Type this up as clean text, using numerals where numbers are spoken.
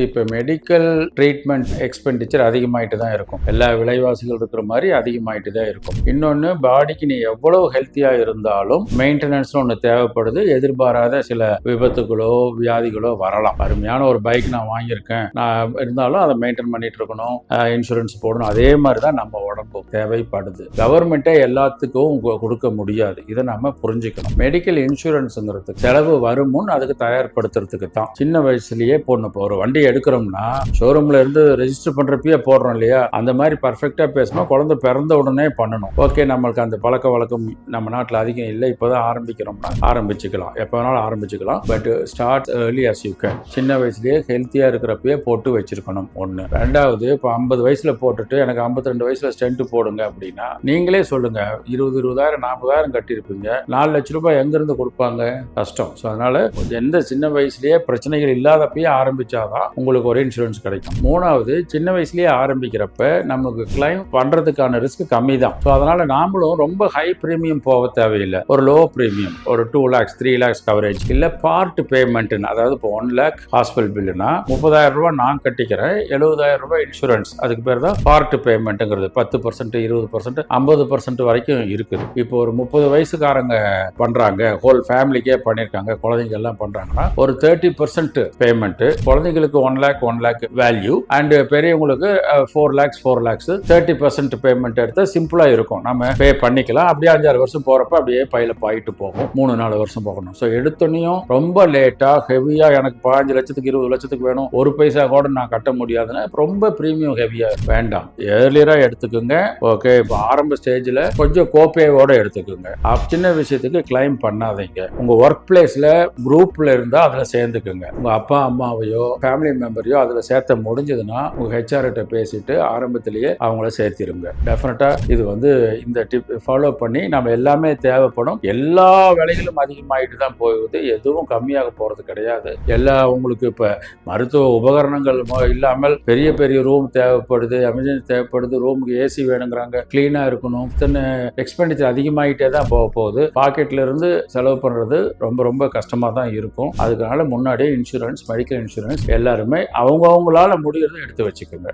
இப்போ medical treatment expenditure அதிகமாயிட்டு தான் இருக்கும். எல்லா விலைவாசிகள் இருக்கிற மாதிரி அதிகமாயிட்டு தான் இருக்கும். இன்னொன்று, பாடிக்கு நீ எவ்வளவு ஹெல்த்தியாக இருந்தாலும் மெயின்டெனன்ஸ்னு ஒன்று தேவைப்படுது. எதிர்பாராத சில விபத்துகளோ வியாதிகளோ வரலாம். அருமையான ஒரு பைக் நான் வாங்கியிருக்கேன், நான் இருந்தாலும் அதை மெயின்டைன் பண்ணிட்டு இருக்கணும், இன்சூரன்ஸ் போடணும். அதே மாதிரி தான் நம்ம உடம்பு தேவைப்படுது. கவர்மெண்ட்டே எல்லாத்துக்கும் கொடுக்க முடியாது. இதை நம்ம புரிஞ்சுக்கணும். மெடிக்கல் இன்சூரன்ஸுங்கிறதுக்கு செலவு வரும் முன் அதுக்கு தயார்படுத்துறதுக்கு தான் சின்ன வயசுலயே போடணும். இப்போ ஒரு வண்டி எடுக்கிறோம்னா ஷோரூம்ல இருந்து ரெஜிஸ்டர் பண்றப்பயே போடுறோம் இல்லையா, அந்த மாதிரி பர்ஃபெக்டா பேசணும். குழந்தை பிறந்த உடனே பண்ணணும். ஓகே, நம்மளுக்கு அந்த பழக்க வழக்கம் நம்ம நாட்டில் அதிகம் இல்லை, இப்போதான் ஆரம்பிக்கிறோம்னா ஆரம்பிச்சுக்கலாம், எப்போ வேணாலும் ஆரம்பிச்சுக்கலாம். But start early as you can. சின்ன வயசுலயே ஹெல்த்தியா இருக்கிறப்பயே போட்டு வச்சிருக்கணும். ஒன்று. ரெண்டாவது, இப்போ 50 வயசுல போட்டுட்டு எனக்கு 52 வயசுல ஸ்டென்ட் போடுங்க அப்படின்னா நீங்களே சொல்லுங்க, 20,000 40,000 கட்டியிருப்பீங்க, 4 லட்ச ரூபாய் எங்கிருந்து கொடுப்பாங்க? கஷ்டம். ஸோ அதனால எந்த சின்ன வயசுலயே பிரச்சனைகள் இல்லாதப்பயே ஆரம்பிச்சாதான் உங்களுக்கு ஒரு இன்சூரன்ஸ் கிடைக்கும். மூணாவது, சின்ன வயசுலயே ஆரம்பிக்கிறப்ப நமக்கு கிளைம் பண்றதுக்கான ரிஸ்க் கம்மி தான். ஸோ அதனால நாமளும் ரொம்ப ஹை பிரீமியம் போக தேவையில்லை. ஒரு லோ பிரீமியம், ஒரு 2 lakhs 3 lakhs கவரேஜ், இல்ல பார்ட் பேமெண்ட். அதாவது இப்போ 1 lakh ஹாஸ்பிட்டல் பில்லுனா 30,000 ரூபாய் நான் கட்டிக்கிறேன், 70,000 ரூபாய் இன்சூரன்ஸ். அதுக்கு பேர் தான் பார்ட் பேமெண்ட்ங்கிறது. 10%, 20%, 50% வரைக்கும் இருக்குது. இப்போ ஒரு 30 வயசுக்காரங்க பண்றாங்க, ஹோல் ஃபேமிலிக்கே பண்ணிருக்காங்க, குழந்தைங்க எல்லாம் பண்றாங்கன்னா ஒரு 30% பேமெண்ட், குழந்தைங்களுக்கு 1 lakh வேல்யூ, அண்ட் பெரியவங்களுக்கு 4 lakhs 30% பேமெண்ட் எடுத்தா சிம்பிளா இருக்கும். நம்ம பே பண்ணிக்கலாம். அப்படியே 5-6 வருஷம் போறப்ப அப்படியே பையில பாயிட்டு போகும். 3-4 வருஷம் போகணும். ஸோ எடுத்தோன்னையும் ரொம்ப லேட்டா ஹெவியா எனக்கு 15 லட்சத்துக்கு 20 லட்சத்துக்கு வேணும், ஒரு பைசா கூட நான் கட்ட முடியாதுன்னா ரொம்ப பிரீமியம் ஹெவியா வேண்டாம். ஏர்லியரா எடுத்துக்கோங்க. ஓகே, இப்போ ஆரம்ப ஸ்டேஜ்ல கொஞ்சம் கோப்பையோட எடுத்துக்கோங்க. சின்ன விஷயத்துக்கு கிளைம் பண்ணாதீங்க. உங்க ஒர்க் பிளேஸ்ல குரூப்ல இருந்தா அதுல சேர்ந்துக்குங்க. உங்க அப்பா அம்மாவையோ ஃபேமிலி மெம்பரையோ அதுல சேர்த்த முடிஞ்சதுன்னா உங்க ஹெச்ஆர் கிட்ட பேசிட்டு ஆரம்பத்திலேயே அவங்கள சேர்த்திருங்க. டெஃபினட்டா இது இந்த டிப் ஃபாலோ பண்ணி நம்ம எல்லாமே தேவைப்படும். எல்லா வேலைகளும் அதிகமாயிட்டு தான் போகுது, எதுவும் கம்மியாக போறது கிடையாது. உங்களுக்கு இப்ப மருத்துவ உபகரணங்கள் இல்லாமல் பெரிய பெரிய ரூம் தேவைப்படுது, எமர்ஜென்சி தேவைப்படுது, ரூமுக்கு ஏசி வேணுங்கிறாங்க, கிளீனா இருக்கணும். எக்ஸ்பெண்டிச்சர் அதிகமாயிட்டே தான் போகுது. பாக்கெட்ல இருந்து செலவு பண்றது ரொம்ப ரொம்ப கஷ்டமா தான் இருக்கும். அதுக்கான முன்னாடியே இன்சூரன்ஸ், மெடிக்கல் இன்சூரன்ஸ் எல்லாருமே அவங்கவுங்களால முடியறதை எடுத்து வச்சுக்கோங்க.